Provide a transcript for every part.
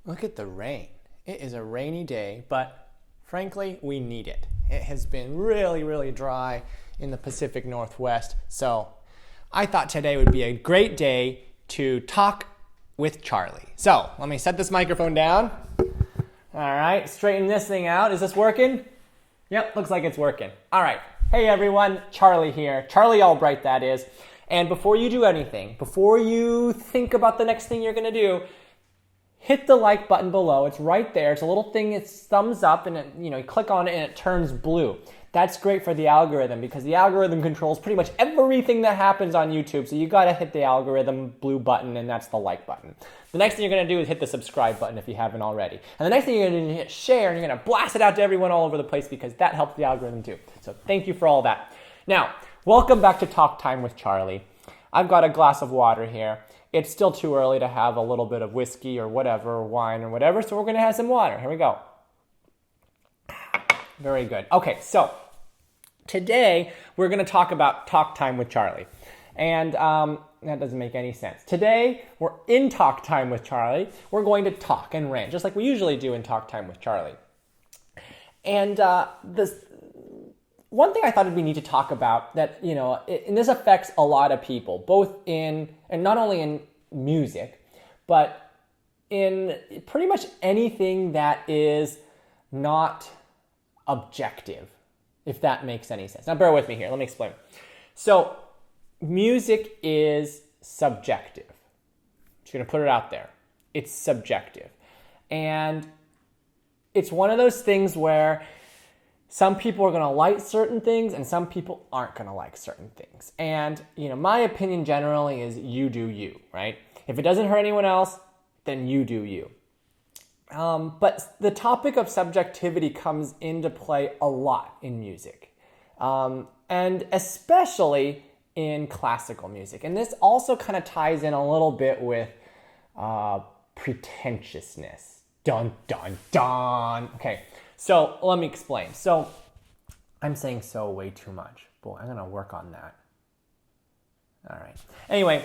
Look at the rain. It is a rainy day, but frankly, we need it. It has been really, really dry in the Pacific Northwest, so I thought today would be a great day to talk with Charlie. So, let me set this microphone down. All right, straighten this thing out. Is this working? Yep, looks like it's working. All right. Hey everyone, Charlie here. Charlie Albright, that is. And before you do anything, before you think about the next thing you're going to do, hit the like button below. It's right there. It's a little thing. It's thumbs up, and you click on it, and it turns blue. That's great for the algorithm because the algorithm controls pretty much everything that happens on YouTube. So you got to hit the algorithm blue button, and that's the like button. The next thing you're going to do is hit the subscribe button if you haven't already. And the next thing you're going to do is hit share, and you're going to blast it out to everyone all over the place because that helps the algorithm too. So thank you for all that. Now, welcome back to Talk Time with Charlie. I've got a glass of water here. It's still too early to have a little bit of whiskey or whatever, or wine or whatever, so we're going to have some water. Here we go. Very good. Okay, so today we're going to talk about Talk Time with Charlie. And that doesn't make any sense. Today, we're in Talk Time with Charlie. We're going to talk and rant, just like we usually do in Talk Time with Charlie. And this one thing I thought we need to talk about that, and this affects a lot of people, both and not only in music, but in pretty much anything that is not objective, if that makes any sense. Now, bear with me here. Let me explain. So, music is subjective. Just going to put it out there. It's subjective. And it's one of those things where some people are going to like certain things and some people aren't going to like certain things. And, my opinion generally is you do you, right? If it doesn't hurt anyone else, then you do you. But the topic of subjectivity comes into play a lot in music. And especially in classical music. And this also kind of ties in a little bit with pretentiousness. Dun, dun, dun. Okay, so let me explain. So I'm saying so way too much. Boy, I'm going to work on that. All right. Anyway,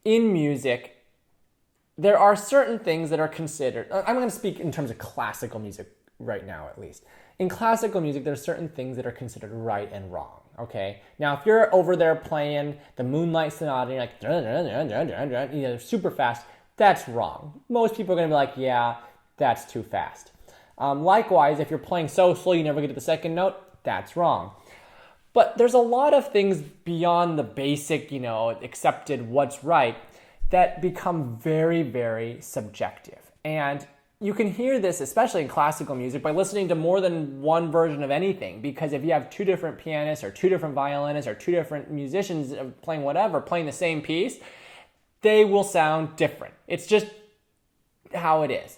in music, there are certain things that are considered. I'm going to speak in terms of classical music right now, at least. In classical music, there are certain things that are considered right and wrong. Okay. Now, if you're over there playing the Moonlight Sonata, and you're like, super fast, that's wrong. Most people are going to be like, yeah, that's too fast. Likewise, if you're playing so slow you never get to the second note, that's wrong. But there's a lot of things beyond the basic, accepted what's right that become very, very subjective. And you can hear this, especially in classical music, by listening to more than one version of anything. Because if you have two different pianists or two different violinists or two different musicians playing whatever, playing the same piece, they will sound different. It's just how it is.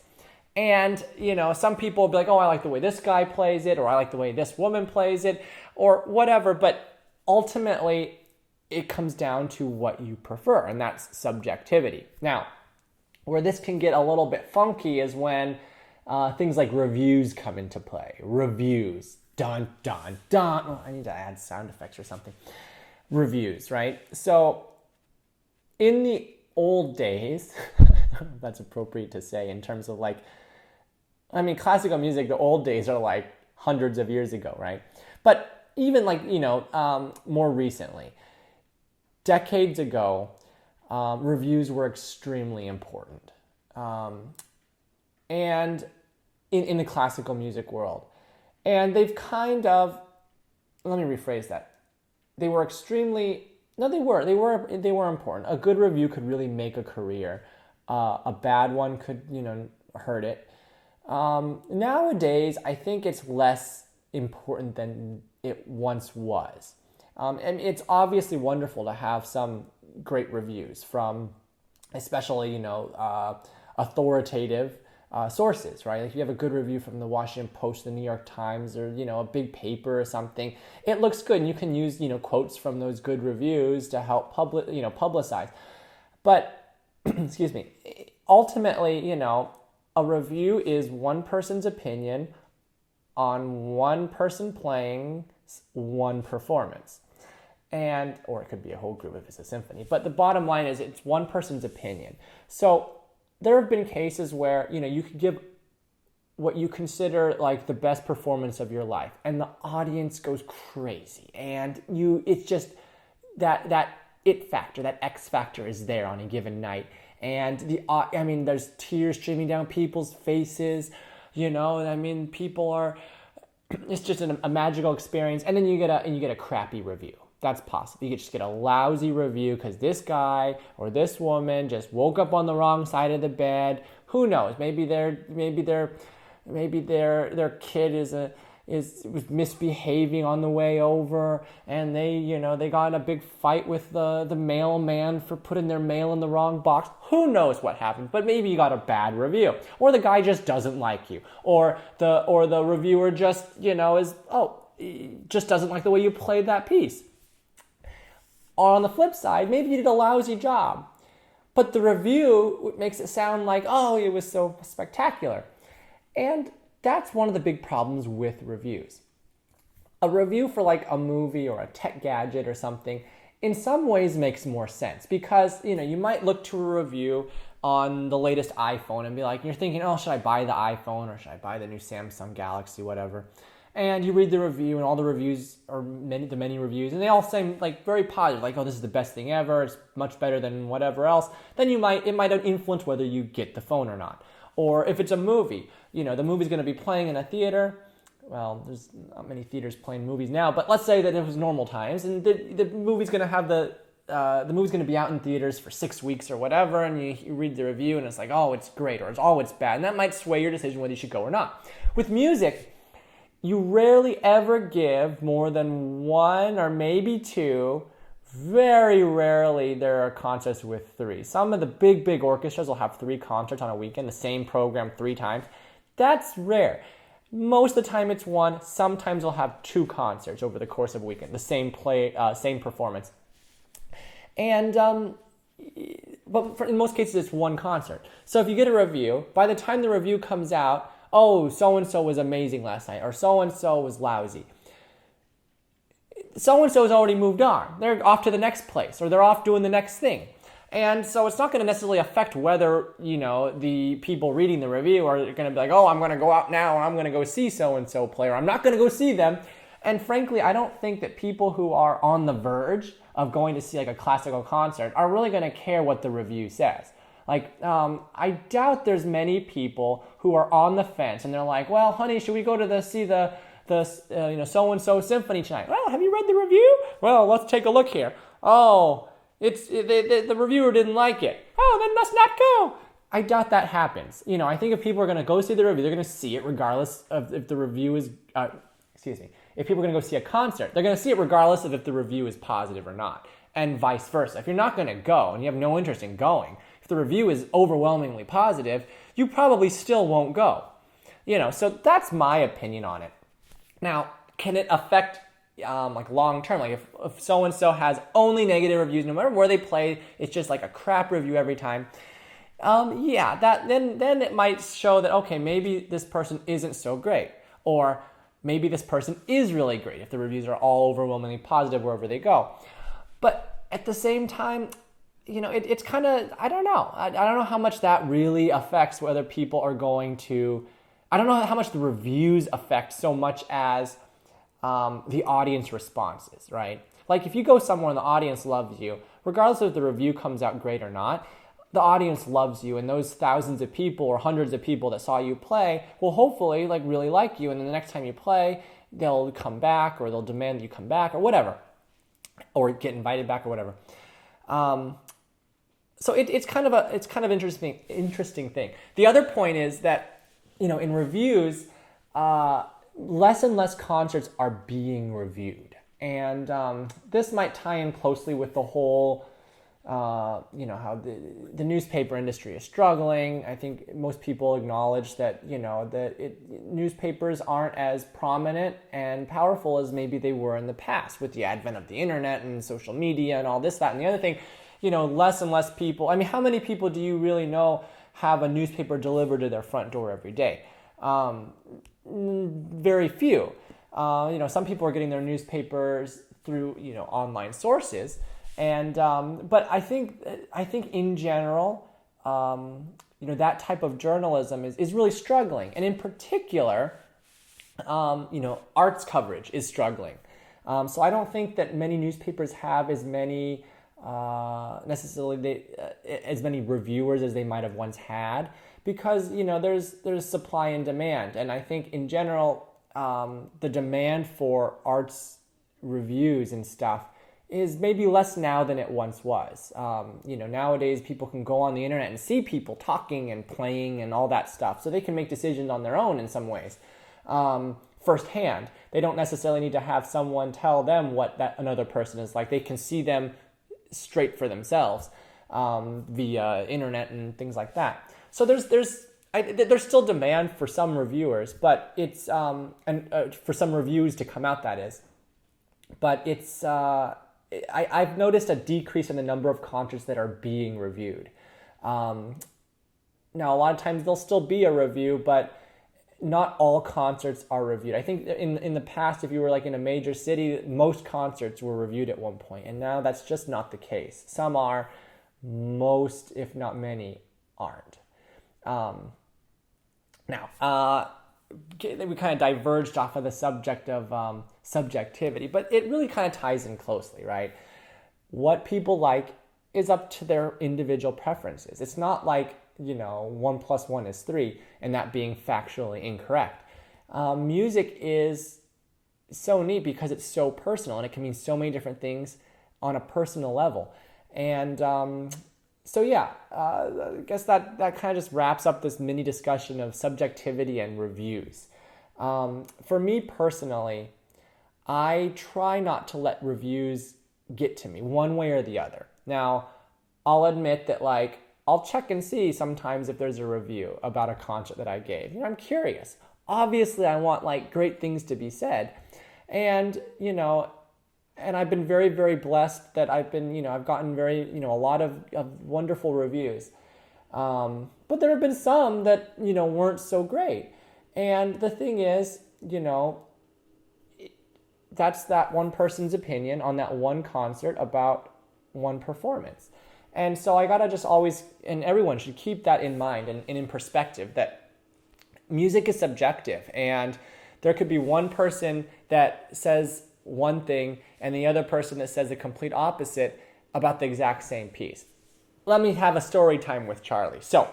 And, some people will be like, oh, I like the way this guy plays it, or I like the way this woman plays it, or whatever. But ultimately, it comes down to what you prefer, and that's subjectivity. Now, where this can get a little bit funky is when things like reviews come into play. Reviews. Dun, dun, dun. Oh, I need to add sound effects or something. Reviews, right? So, in the old days, that's appropriate to say in terms of classical music, the old days are like hundreds of years ago, right? But even more recently, decades ago, reviews were extremely important. And in the classical music world. And they've kind of, let me rephrase that. They were important. A good review could really make a career. A bad one could, hurt it. Nowadays, I think it's less important than it once was. And it's obviously wonderful to have some great reviews from, especially, authoritative sources, right? Like if you have a good review from the Washington Post, the New York Times, or, a big paper or something, it looks good. And you can use, quotes from those good reviews to help publicize. But, excuse me, ultimately, a review is one person's opinion on one person playing one performance. Or it could be a whole group if it's a symphony. But the bottom line is it's one person's opinion. So there have been cases where, you could give what you consider like the best performance of your life, and the audience goes crazy, and it's just that it factor, that X factor is there on a given night, and there's tears streaming down people's faces, people are, it's just a magical experience, and then you get a crappy review. That's possible. You just get a lousy review because this guy or this woman just woke up on the wrong side of the bed. Who knows? Maybe their kid was misbehaving on the way over, and they got in a big fight with the mailman for putting their mail in the wrong box. Who knows what happened? But maybe you got a bad review, or the guy just doesn't like you, or the reviewer just just doesn't like the way you played that piece. Or on the flip side, maybe you did a lousy job, but the review makes it sound like, oh, it was so spectacular. And that's one of the big problems with reviews. A review for like a movie or a tech gadget or something, in some ways makes more sense, because you might look to a review on the latest iPhone and be like, you're thinking, oh, should I buy the iPhone or should I buy the new Samsung Galaxy, whatever. And you read the review, and all the reviews, or the many reviews, and they all seem like very positive, like, oh, this is the best thing ever, it's much better than whatever else. Then it might influence whether you get the phone or not. Or if it's a movie, the movie's going to be playing in a theater. Well, there's not many theaters playing movies now, but let's say that it was normal times, and the movie's going to have the movie's going to be out in theaters for 6 weeks or whatever, and you read the review, and it's like, oh, it's great, or it's bad, and that might sway your decision whether you should go or not. With music, you rarely ever give more than one or maybe two. Very rarely there are concerts with three. Some of the big orchestras will have 3 concerts on a weekend, the same program 3 times. That's rare. Most of the time it's 1. Sometimes they'll have 2 concerts over the course of a weekend, the same performance. And but in most cases it's 1 concert. So if you get a review, by the time the review comes out, oh, so-and-so was amazing last night, or so-and-so was lousy. So-and-so has already moved on. They're off to the next place, or they're off doing the next thing. And so it's not going to necessarily affect whether, the people reading the review are going to be like, oh, I'm going to go out now, and I'm going to go see so-and-so play, or I'm not going to go see them. And frankly, I don't think that people who are on the verge of going to see like a classical concert are really going to care what the review says. I doubt there's many people who are on the fence and they're like, well, honey, should we go to see the so-and-so symphony tonight? Well, have you read the review? Well, let's take a look here. Oh, the reviewer didn't like it. Oh, then must not go. I doubt that happens. I think if people are going to go see the review, they're going to see it regardless of if the review is, if people are going to go see a concert, they're going to see it regardless of if the review is positive or not, and vice versa. If you're not going to go and you have no interest in going, the review is overwhelmingly positive, you probably still won't go. So that's my opinion on it. Now, can it affect long term? Like if so-and-so has only negative reviews, no matter where they play, it's just like a crap review every time. Then it might show that, okay, maybe this person isn't so great. Or maybe this person is really great if the reviews are all overwhelmingly positive wherever they go. But at the same time, it's kind of, I don't know. I don't know how much that really affects whether people are going to, I don't know how much the reviews affect so much as the audience responses, right? Like if you go somewhere and the audience loves you, regardless if the review comes out great or not, the audience loves you, and those thousands of people or hundreds of people that saw you play will hopefully really like you, and then the next time you play, they'll come back, or they'll demand that you come back, or whatever, or get invited back, or whatever. So it's kind of interesting thing. The other point is that in reviews, less and less concerts are being reviewed, and this might tie in closely with the whole how the newspaper industry is struggling. I think most people acknowledge that newspapers aren't as prominent and powerful as maybe they were in the past with the advent of the internet and social media and all this, that, and the other thing. Less and less people. I mean, how many people do you really know have a newspaper delivered to their front door every day? Very few. Some people are getting their newspapers through online sources, and but I think in general, that type of journalism is really struggling. And in particular, arts coverage is struggling. So I don't think that many newspapers have as many as many reviewers as they might have once had, because there's supply and demand. And I think in general, the demand for arts reviews and stuff is maybe less now than it once was. Nowadays people can go on the internet and see people talking and playing and all that stuff, so they can make decisions on their own in some ways, firsthand. They don't necessarily need to have someone tell them what that another person is like. They can see them straight for themselves via internet and things like that. So there's still demand for some reviewers, but it's for some reviews to come out, that is. But it's I've noticed a decrease in the number of concerts that are being reviewed. Now, a lot of times there'll still be a review, but not all concerts are reviewed. I think in the past, if you were like in a major city, most concerts were reviewed at one point, and now that's just not the case. Some are, most, if not many, aren't. Now, we kind of diverged off of the subject of subjectivity, but it really kind of ties in closely, right? What people like is up to their individual preferences. It's not like 1 + 1 is 3, and that being factually incorrect. Music is so neat because it's so personal, and it can mean so many different things on a personal level. And I guess that kind of just wraps up this mini discussion of subjectivity and reviews. For me personally, I try not to let reviews get to me one way or the other. Now, I'll admit that I'll check and see sometimes if there's a review about a concert that I gave. I'm curious. Obviously, I want great things to be said. And, and I've been very, very blessed that I've gotten a lot of wonderful reviews. But there have been some that, weren't so great. And the thing is, that's that one person's opinion on that one concert about one performance. And so I gotta just always, and everyone should keep that in mind and in perspective, that music is subjective, and there could be one person that says one thing and the other person that says the complete opposite about the exact same piece. Let me have a story time with Charlie. So,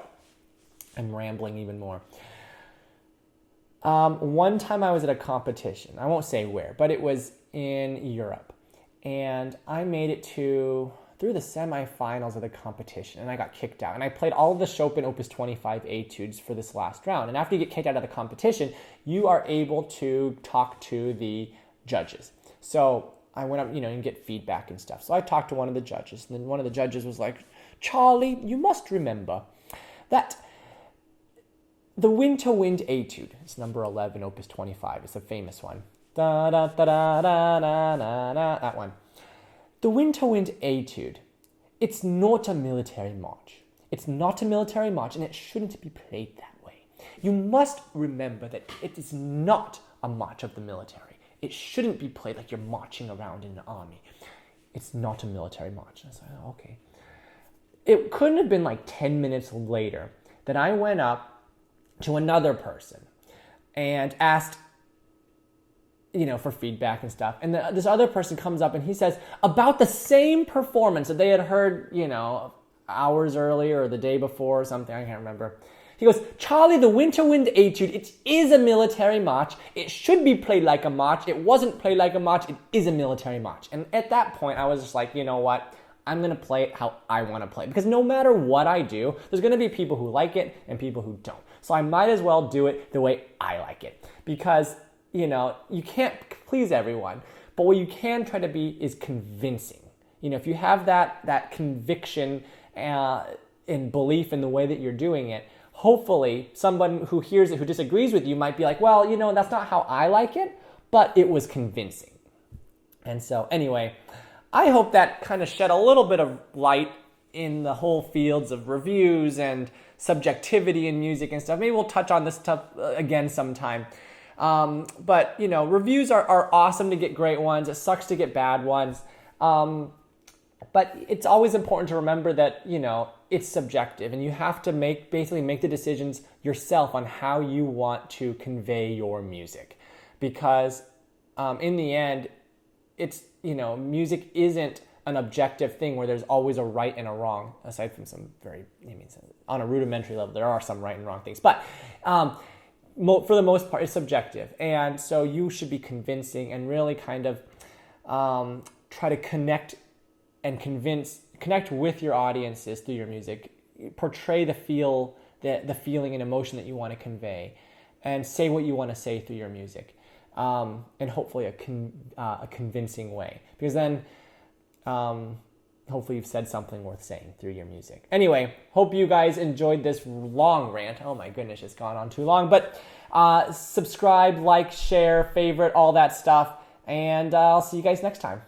I'm rambling even more. One time I was at a competition. I won't say where, but it was in Europe. And I made it through the semifinals of the competition, and I got kicked out. And I played all of the Chopin Opus 25 etudes for this last round. And after you get kicked out of the competition, you are able to talk to the judges. So I went up, and get feedback and stuff. So I talked to one of the judges, and then one of the judges was like, "Charlie, you must remember that the Winter Wind Etude," it's number 11, Opus 25, it's a famous one. Da da da da da da da, that one. The Winter Wind Etude, it's not a military march. It's not a military march, and it shouldn't be played that way. You must remember that it is not a march of the military. It shouldn't be played like you're marching around in an army. It's not a military march. And I said, oh, okay. It couldn't have been 10 minutes later that I went up to another person and asked, for feedback and stuff. And this other person comes up and he says about the same performance that they had heard, hours earlier or the day before or something. I can't remember. He goes, "Charlie, the Winter Wind Etude, it is a military march. It should be played like a march. It wasn't played like a march. It is a military march." And at that point, I was just like, you know what? I'm going to play it how I want to play it. Because no matter what I do, there's going to be people who like it and people who don't. So I might as well do it the way I like it. Because, you can't please everyone. But what you can try to be is convincing. If you have that conviction and belief in the way that you're doing it, hopefully someone who hears it, who disagrees with you, might be like, well, that's not how I like it, but it was convincing. And so anyway, I hope that kind of shed a little bit of light in the whole fields of reviews and subjectivity in music and stuff. Maybe we'll touch on this stuff again sometime. But reviews are awesome to get great ones. It sucks to get bad ones. But it's always important to remember that, it's subjective, and you have to basically make the decisions yourself on how you want to convey your music, because in the end, it's, music isn't an objective thing where there's always a right and a wrong, aside from some on a rudimentary level, there are some right and wrong things, but for the most part, it's subjective. And so you should be convincing and really kind of try to connect with your audiences through your music, portray the feeling and emotion that you want to convey, and say what you want to say through your music, in hopefully a convincing way, because then hopefully you've said something worth saying through your music. Anyway, hope you guys enjoyed this long rant. Oh my goodness, it's gone on too long, but subscribe, like, share, favorite, all that stuff, and I'll see you guys next time.